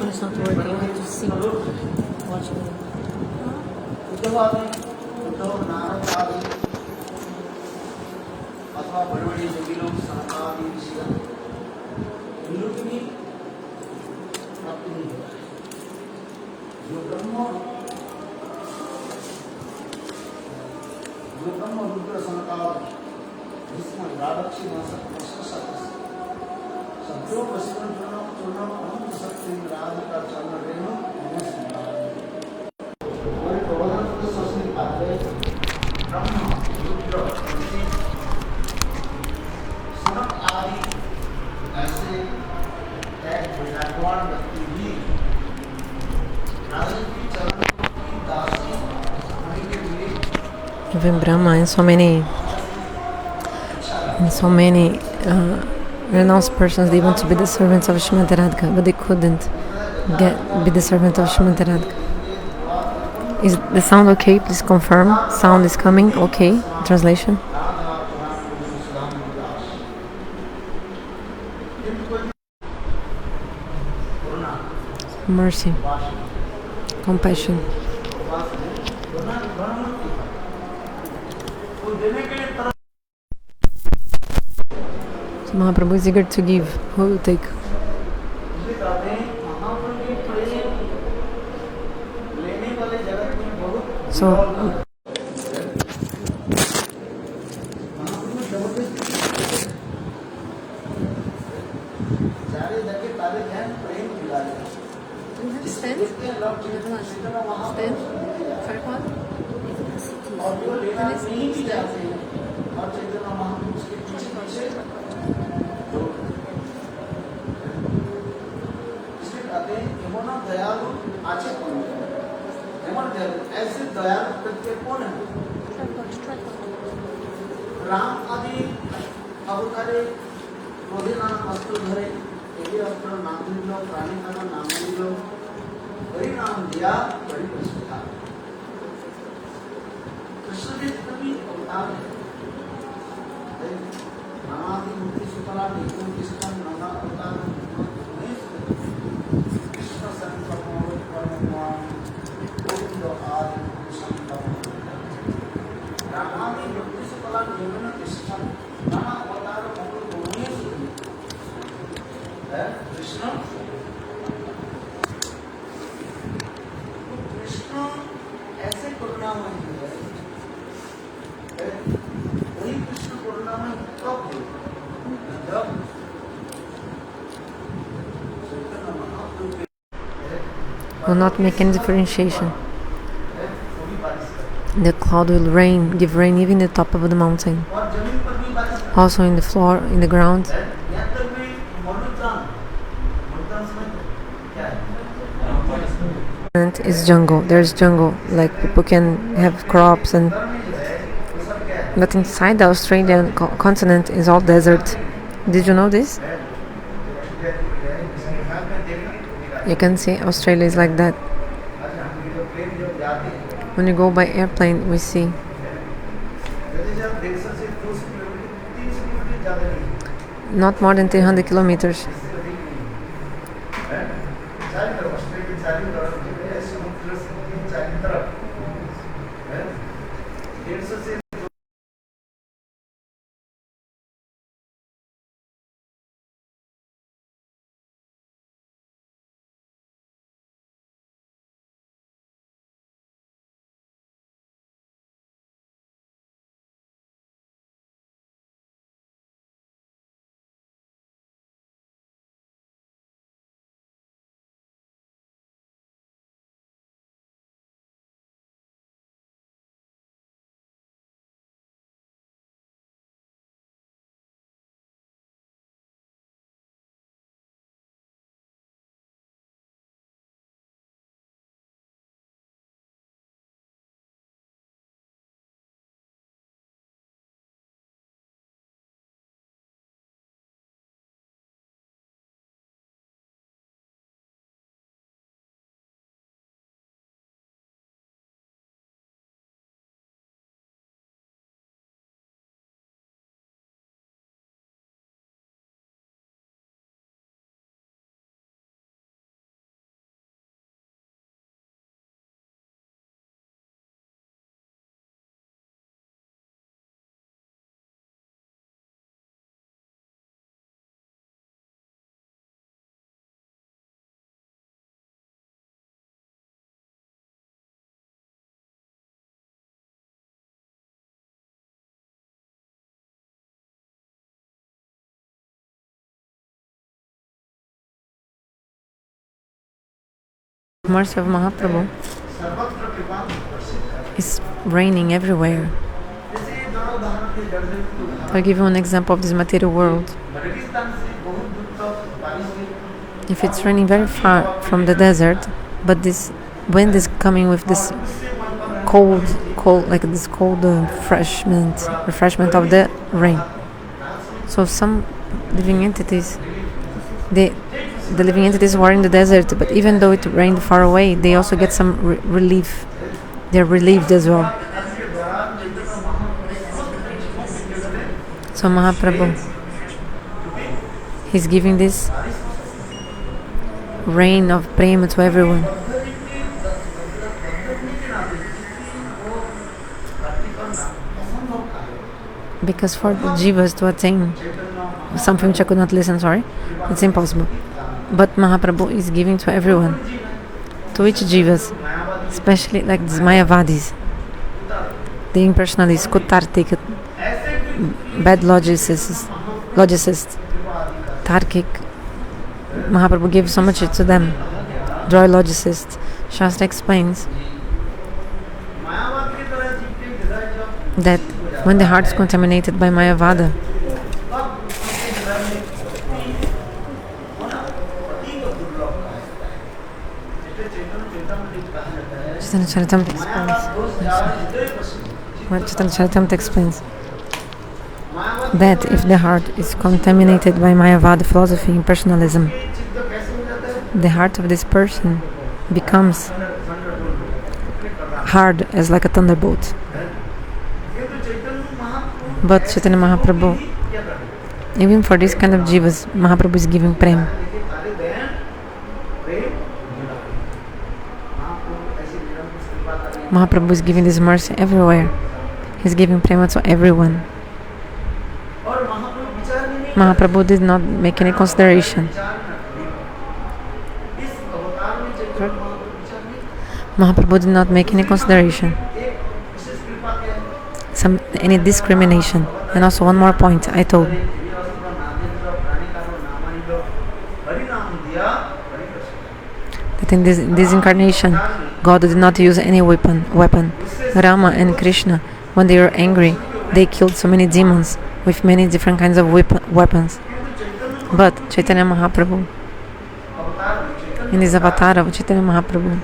It's not working. I have to see. Watch it. Even Brahma and so many renounced persons, they want to be the servants of Srimati Radhika, but they couldn't be the servant of Srimati Radhika. Is the sound okay? Please confirm. Sound is coming. Okay. Translation. Mercy. Compassion. So Mahaprabhu is eager to give. Who will take? So stand? Stand? Tripod? ऐसे दयालु व्यक्ति कौन है? राम आदि अवतारे क्रोधे नाना वस्तु धरे एवं अवतार नाम दिलो प्राणी नाम दिलो बड़ी नाम दिया बड़ी प्रसिद्ध कृष्ण के जितने भी अवतार हैं नामादि मुक्ति सुतला निकुंज कृष्ण नाना अवतार कृष्ण संकल्प रामादि मुक्ति सुतला निकुंज कृष्ण नाना अवतार कृष्ण कृष्ण ऐसे करुणामय है वही कृष्ण करुणामय कब है जब will not make any differentiation. The cloud will rain, give rain even in the top of the mountain. Also in the floor, in the ground. And is jungle. There's jungle. Like people can have crops and. But inside the Australian continent is all desert. Did you know this? You can see Australia is like that. When you go by airplane, we see. Not more than 300 kilometers. mercy of Mahaprabhu सर्वत्र कृपा वर्षित। is reigning everywhere. जैसे ये दोनों उदाहरण थे जड़ जगत के उदाहरण। I'll give you an example of this material world. रेगिस्तान से बहुत दूर तक बारिश हुई। If it's raining very far from the desert, but this wind is coming with this cold, like this cold refreshment of the rain. So some living entities, the living entities who are in the desert, but even though it rained far away, they also get some relief. They're relieved as well. So Mahaprabhu, he's giving this rain of prema to everyone. Because for the jivas to attain something which I could not listen, it's impossible. But Mahaprabhu is giving to everyone. To which jivas? Especially like these Mayavadis, the impersonalists, Kutartik, bad logicists, Tarkic. Mahaprabhu gives so much to them. Joy logicists. Shastra explains that when the heart is contaminated by Mayavada, Chaitanya Charitamrita explains that if the heart is contaminated by Mayavada philosophy, impersonalism, the heart of this person becomes hard as like a thunderbolt. But Chaitanya Mahaprabhu, even for this kind of jivas, Mahaprabhu is giving prema. Mahaprabhu is giving this mercy everywhere. He's giving prema to everyone. Mahaprabhu did not make any consideration. Mahaprabhu did not make any consideration, any discrimination. And also one more point I told, that in this incarnation, God did not use any weapon. Rama and Krishna, when they were angry, they killed so many demons with many different kinds of weapons. But Chaitanya Mahaprabhu, in this avatar of Chaitanya Mahaprabhu,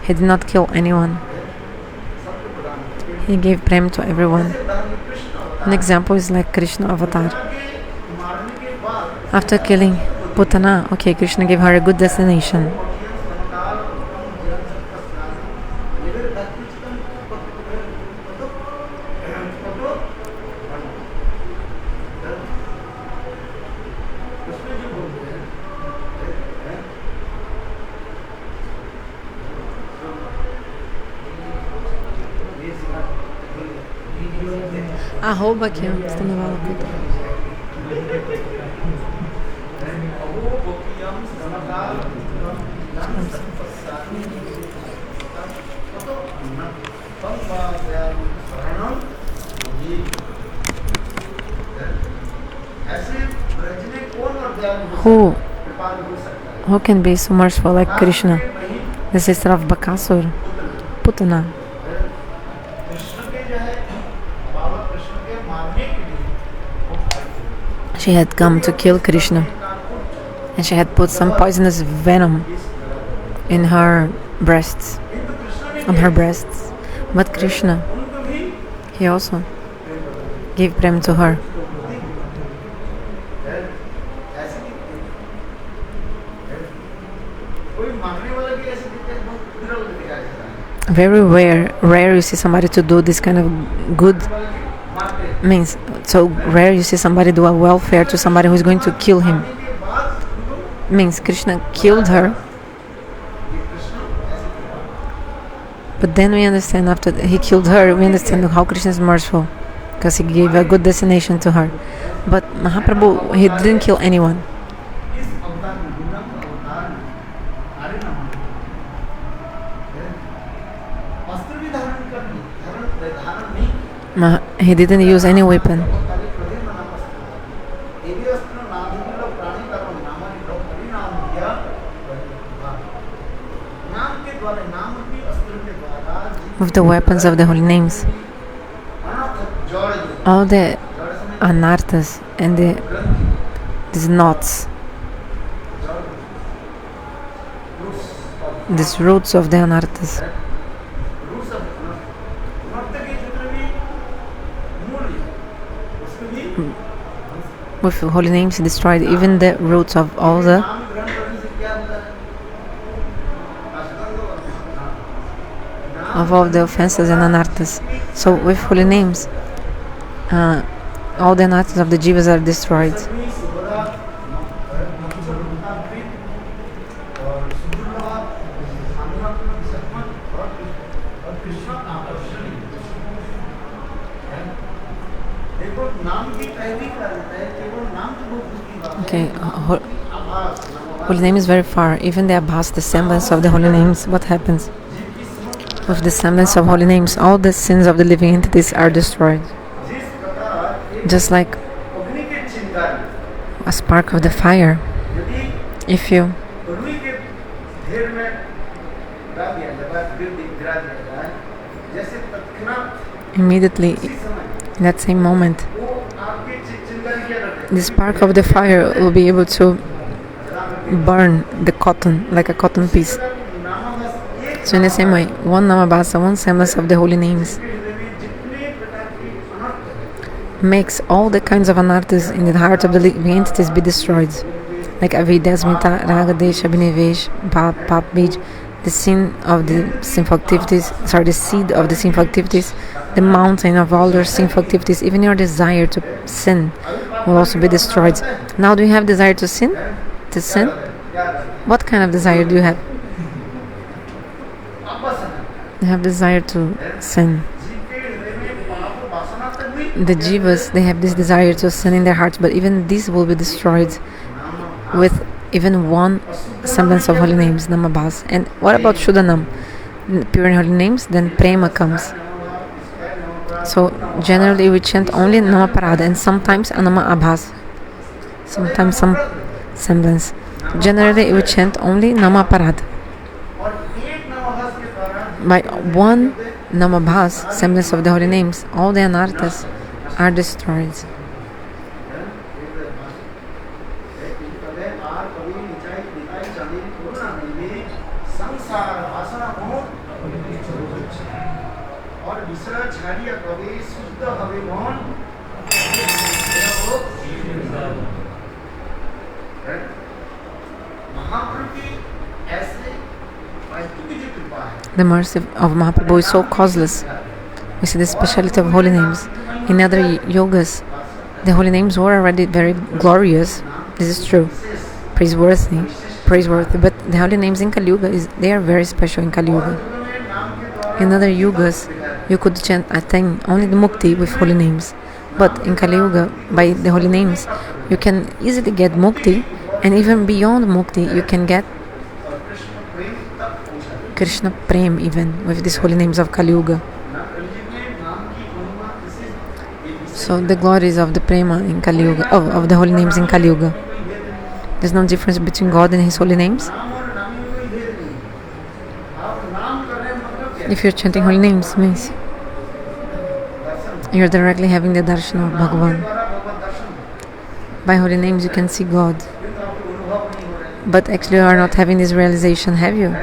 he did not kill anyone. He gave prema to everyone. An example is like Krishna avatar. After killing Putana, Krishna gave her a good destination. Arroba aqui, ó. Está na vala puta. Who can be so merciful like Krishna, the sister of Bakasur, Putana? She had come to kill Krishna, and she had put some poisonous venom in her breasts, But Krishna, he also gave prema to her. Very rare you see somebody to do this kind of good. Means so rare you see somebody do a welfare to somebody who is going to kill him. Means Krishna killed her, but then we understand after he killed her, we understand how Krishna is merciful, because he gave a good destination to her. But Mahaprabhu, he didn't kill anyone. He didn't use any weapon. with the weapons of the holy names. All the anarthas and these knots, these roots of the anarthas. With holy names he destroyed even the roots of all the offenses and anarthas. So with holy names all the anarthas of the jivas are destroyed. Okay, holy name is very far. Even the abhas, the semblance of the holy names, what happens? With the semblance of holy names, all the sins of the living entities are destroyed. Just like a spark of the fire. If you immediately, in that same moment, the spark of the fire will be able to burn the cotton like a cotton piece. So in the same way, one nama-bhasa, one semblance of the holy names makes all the kinds of anarthas in the heart of the living entities be destroyed. Like avidya, asmita, raga, desha, abhinevesh, pap, bij, the sin of the sinful activities, the seed of the sinful activities, the mountain of all your sinful activities, even your desire to sin will also be destroyed. Now, do you have desire to sin? To sin? What kind of desire do you have? You have desire to sin. The jivas, they have this desire to sin in their hearts, but even this will be destroyed with even one semblance of holy names, nama-bhas. And what about shuddha-nama? Pure and holy names, then prema comes. So generally we chant only nama-parada and sometimes a nama-abhas, sometimes some semblance. Generally we chant only nama-parada. By one nama-bhas, semblance of the holy names, all the anarthas are destroyed. The mercy of Mahaprabhu is so causeless. We see the speciality of holy names. In other yogas, the holy names were already very glorious. This is true, praiseworthy. But the holy names in Kali-yuga they are very special in Kali-yuga. In other yugas, you could attain only the mukti with holy names. But in Kali-yuga, by the holy names, you can easily get mukti, and even beyond mukti, you can get Krishna prema even with these holy names of Kali-yuga. So the glories of the prema in Kali-yuga, of the holy names in Kali-yuga. There's no difference between God and His holy names. If you're chanting holy names, means you're directly having the darshan of Bhagavan. By holy names you can see God. But actually you are not having this realization, have you?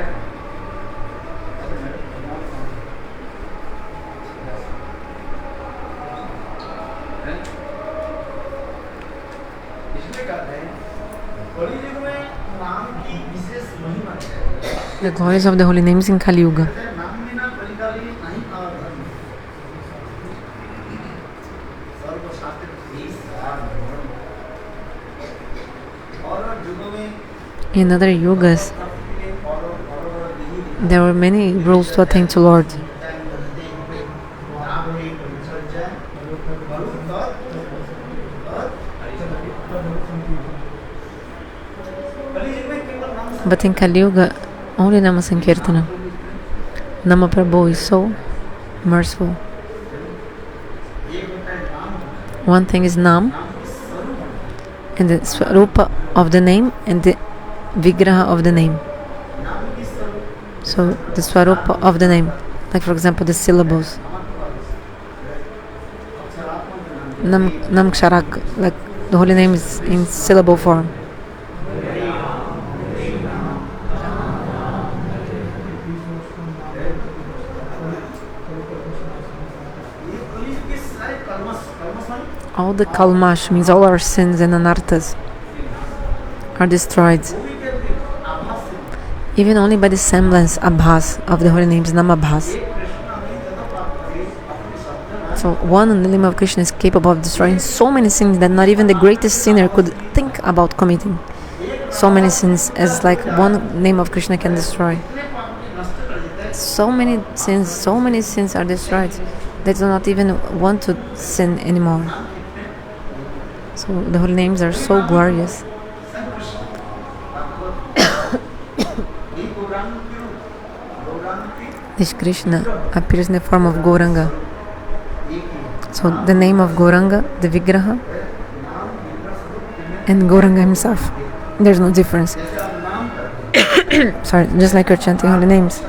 The glories of the holy names in Kali-yuga. In other yugas, there were many rules to attain to Lord. But in Kali-yuga, only nama-sankirtana. Mahaprabhu is so merciful. One thing is nam, and the swarupa of the name, and the vigraha of the name. So the swarupa of the name, like for example the syllables. Nam Ksharak, like the holy name is in syllable form. All the kalmash means all our sins and anarthas are destroyed. Even only by the semblance, abhas, of the holy names, nama-bhas. So one in the name of Krishna is capable of destroying so many sins that not even the greatest sinner could think about committing. So many sins as like one name of Krishna can destroy. So many sins are destroyed. They do not even want to sin anymore. So the holy names are so glorious. This Krishna appears in the form of Gauranga. So the name of Gauranga, the Vigraha, and Gauranga himself, there's no difference. Sorry, just like you're chanting holy names.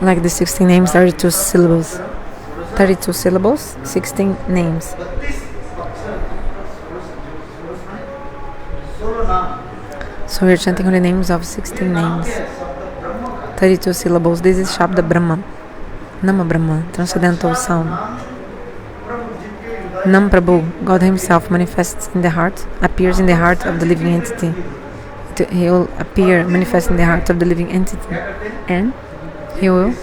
Like the 16 names, 32 syllables. 32 syllables, 16 names. So we're chanting holy names of 16 names. 32 syllables. This is Shabda Brahma. Nama Brahma, transcendental sound. Nam Prabhu, God himself manifests in the heart, appears in the heart of the living entity. He will appear, manifest in the heart of the living entity. And he will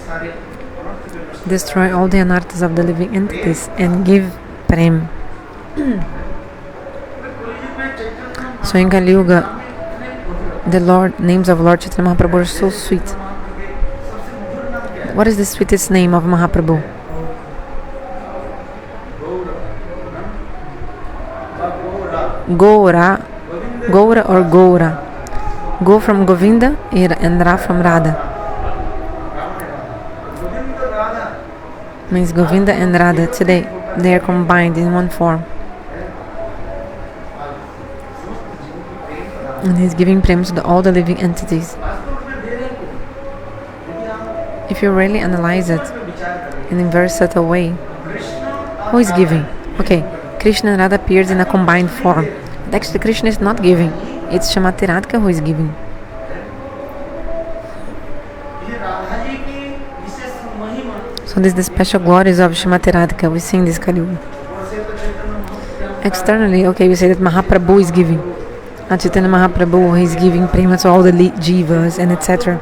destroy all the anarthas of the living entities and give prema. So in Kali-yuga, the names of Lord Chaitanya Mahaprabhu are so sweet. What is the sweetest name of Mahaprabhu? Gaura or Gaura. Go from Govinda and Ra from Radha. Means Govinda and Radha today they are combined in one form. And he's giving prema to all the living entities. If you really analyze it in a very subtle way, who is giving? Okay, Krishna and Radha appears in a combined form. But actually Krishna is not giving. It's Srimati Radhika who is giving. So this is the special glories of Srimati Radhika. We sing this Kali-yuga. Externally, okay, we say that Mahaprabhu is giving. Chaitanya Mahaprabhu is giving prema to all the jivas and etc.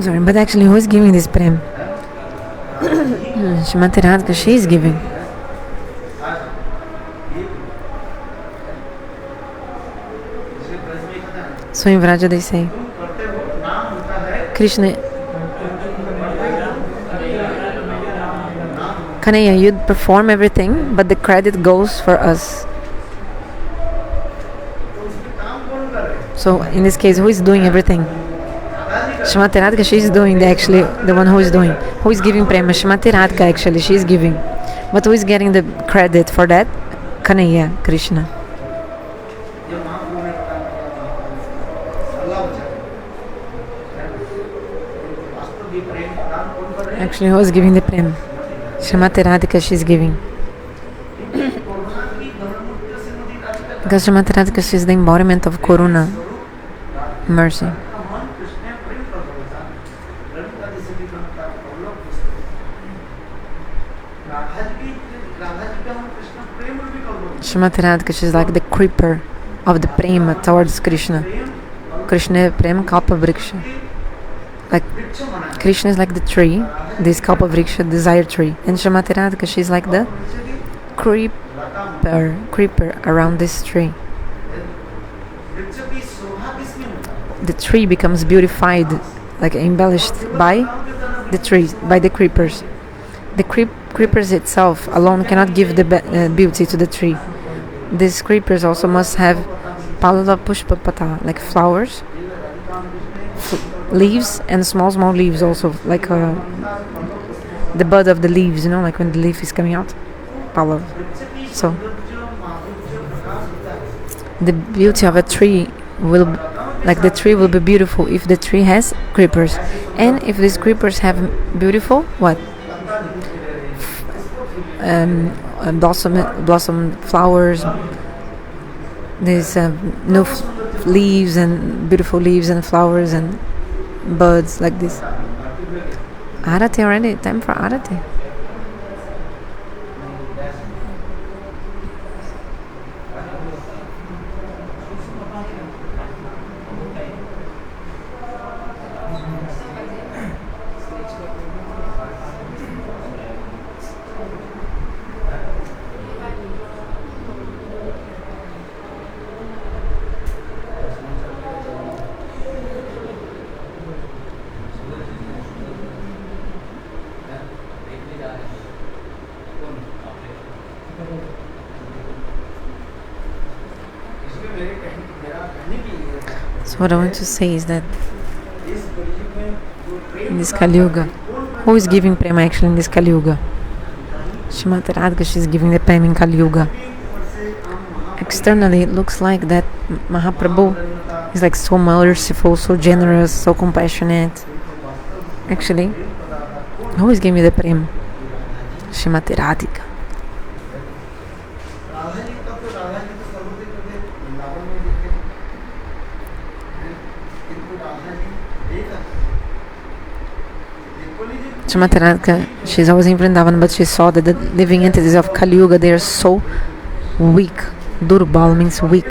Sorry, but actually who is giving this prema? Srimati Radhika, she is giving. So in Vraja they say, Krishna, Kanaya, you perform everything, but the credit goes for us. So in this case, who is doing everything? Srimati Radhika, she is doing the one who is doing. Who is giving prema? Srimati Radhika actually, she is giving. But who is getting the credit for that? Kanaya, Krishna. Actually, who is giving the prema? Srimati Radhika, she is giving. Because Srimati Radhika, she is the embodiment of Karuna, mercy. Srimati Radhika, she is like the creeper of the prema towards Krishna. Krishna prema kalpa vriksha. Like Krishna is like the tree, this kalpa vriksha, desire tree, and Srimati Radhika, she is like the creeper around this tree. The tree becomes beautified, like embellished by the trees, by the creepers. The creepers itself alone cannot give the beauty to the tree. These creepers also must have palala pushpapata, like flowers, leaves, and small leaves also, like the bud of the leaves, like when the leaf is coming out. Palav. So the beauty of a tree will Like the tree will be beautiful if the tree has creepers, and if these creepers have beautiful what blossom flowers. There's new leaves and beautiful leaves and flowers and buds like this. Arati already, time for Arati. So what I want to say is that in this Kali-yuga, who is giving prema actually in this Kali-yuga? Srimati Radhika, she's giving the prema in Kali-yuga. Externally, it looks like that Mahaprabhu is like so merciful, so generous, so compassionate. Actually, who is giving the prema? Srimati Radhika. Srimati Radhika, she's always in Vrindavan, but she saw that the living entities of Kali-yuga, they are so weak. Durbal means weak.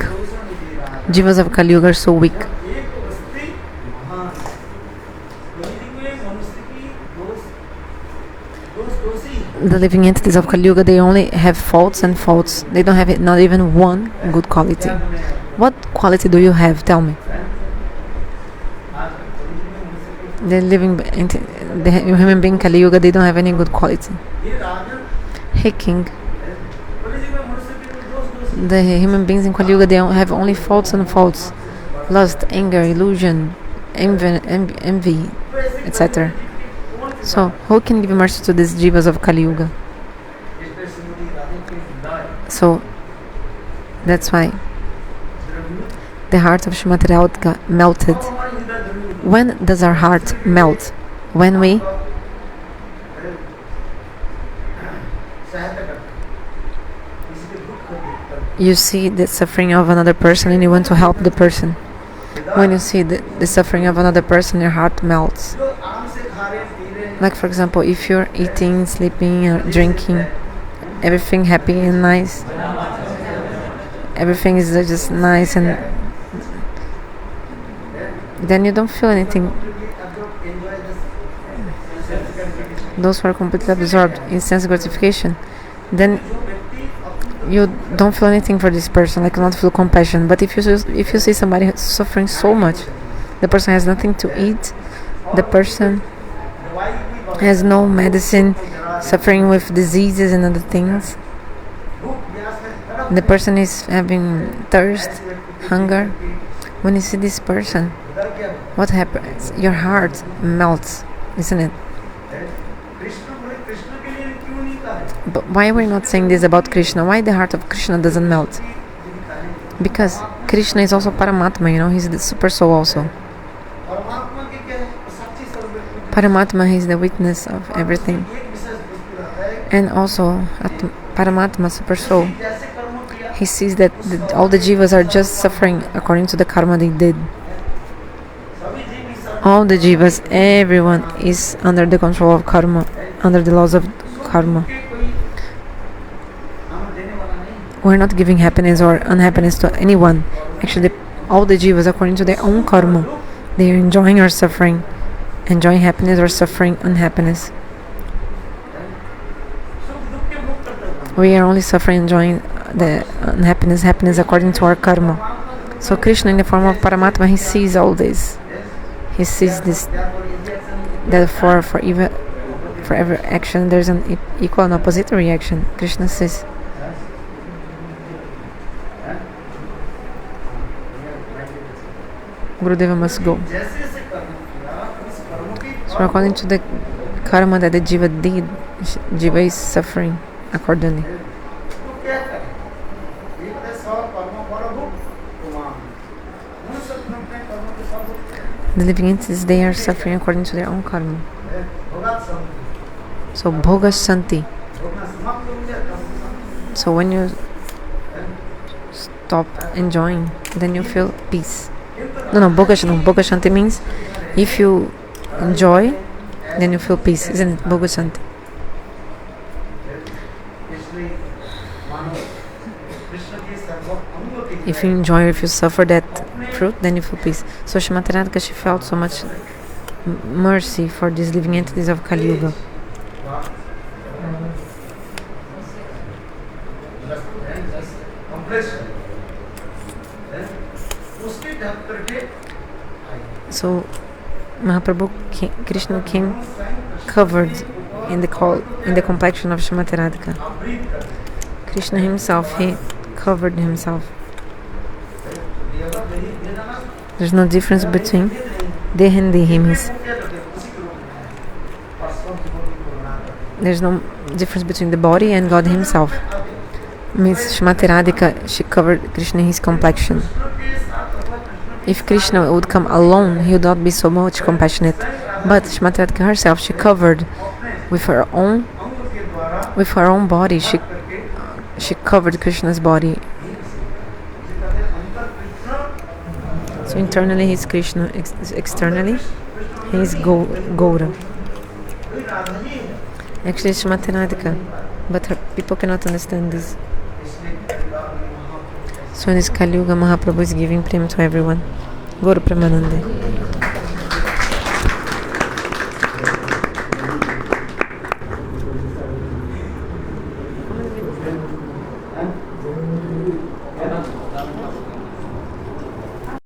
Jivas of Kali-yuga are so weak. The living entities of Kali-yuga, they only have faults and faults. They don't have not even one good quality. What quality do you have? Tell me. The human being Kali-yuga, they don't have any good quality. Hey King, the human beings in Kali-yuga, they have only faults and faults. Lust, anger, illusion, envy, etc. So, who can give mercy to these jivas of Kali-yuga? So, that's why the heart of Srimati Radhika melted. When does our heart melt? When we you see the suffering of another person and you want to help the person. When you see the suffering of another person, your heart melts. Like for example, if you're eating, sleeping, or drinking, everything happy and nice, everything is just nice, and then you don't feel anything. Those who are completely absorbed in sense gratification, then you don't feel anything for this person, like not feel compassion. But if you see somebody suffering so much, the person has nothing to eat, the person has no medicine, suffering with diseases and other things, the person is having thirst, hunger. When you see this person, what happens? Your heart melts, isn't it? But why we're not saying this about Krishna? Why the heart of Krishna doesn't melt? Because Krishna is also Paramatma, he's the super soul also. Paramatma, he's the witness of everything. And also, Paramatma, super soul, he sees that all the jivas are just suffering according to the karma they did. All the jivas, everyone is under the control of karma, under the laws of karma. We're not giving happiness or unhappiness to anyone. Actually, all the jivas, according to their own karma, they are enjoying or suffering, enjoying happiness or suffering unhappiness. We are only suffering, enjoying the unhappiness, happiness according to our karma. So Krishna, in the form of Paramatma, he sees all this. He sees this. Therefore, for every action, there's an equal and opposite reaction. Krishna says. Gurudeva must go. So according to the karma that the jiva did, jiva is suffering accordingly. The living entities, they are suffering according to their own karma. So bhoga santi. So when you stop enjoying, then you feel peace. No, bhoga shanti means if you enjoy, then you feel peace, isn't it? Bhoga shanti. If you enjoy, if you suffer that fruit, then you feel peace. So Srimati Radhika, she felt so much mercy for these living entities of Kali-yuga. So Mahaprabhu, Krishna came covered in the complexion of Srimati Radhika. Krishna himself, he covered himself. There's no difference between Deha and Dehi. There's no difference between the body and God himself. Means Srimati Radhika, she covered Krishna in his complexion. If Krishna would come alone, he would not be so much compassionate. But Srimati Radhika herself, she covered with her own body. She covered Krishna's body. So internally he is Krishna, externally he is Gaura. Actually it's Srimati Radhika, but people cannot understand this. So in this Kali-yuga, Mahaprabhu is giving prema to everyone. Gaura Premanande.